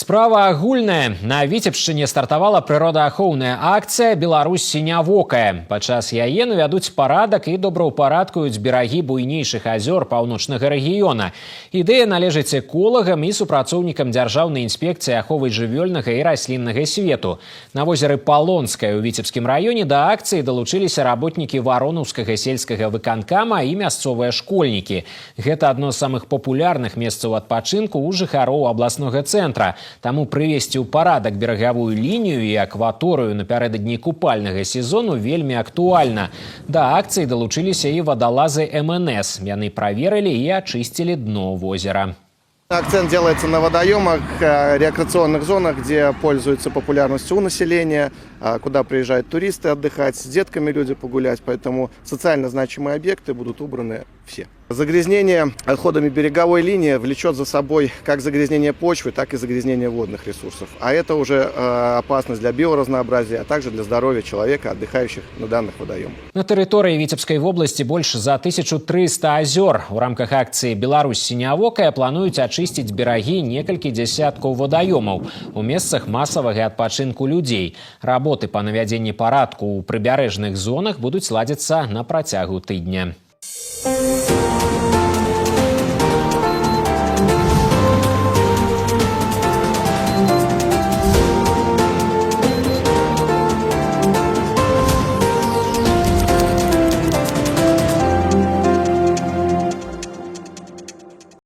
Справа агульная. На Віцебшчыне стартавала прыродаахоўная акцыя «Беларусь сінявокая». Падчас яе навядуць парадак і добраўпарадкуюць берагі буйнейшых азёр паўночнага рэгіёна. Ідэя належыць эколагам і супрацоўнікам Дзяржаўнай інспекцыі аховы жывёльнага і расліннага свету. На возеры Палонскае ў Віцебскім раёне да акцыі далучыліся работнікі Варонаўскага сельскага выканкама і мясцовыя школьнікі. Гэта адно з самых папулярных месцаў адпачынку ў жыхароў абласнога цэнтра. Таму прывесці ў парадак берагавую лінію і акваторыю напярэдадні купальнага сезону вельмі актуальна. Да акцыі далучыліся і вадалазы МНС. Яны праверылі і ачысцілі дно возера. Акцент делается на водоемах, рекреационных зонах, где пользуются популярностью у населения, куда приезжают туристы отдыхать, с детками люди погулять, поэтому социально значимые объекты будут убраны все. Загрязнение отходами береговой линии влечет за собой как загрязнение почвы, так и загрязнение водных ресурсов. А это уже опасность для биоразнообразия, а также для здоровья человека, отдыхающих на данных водоемах. На тэрыторыі Віцебскай вобласці больш за 1300 азёр. У рамках акцыі «Беларусь сінявокая» плануюць ачысціць берагі некалькі дзясяткаў вадаёмаў у месцах масавага адпачынку людзей. Работы па навядзенні парадку ў прыбярэжных зонах будуць ладзіцца на працягу тыдня.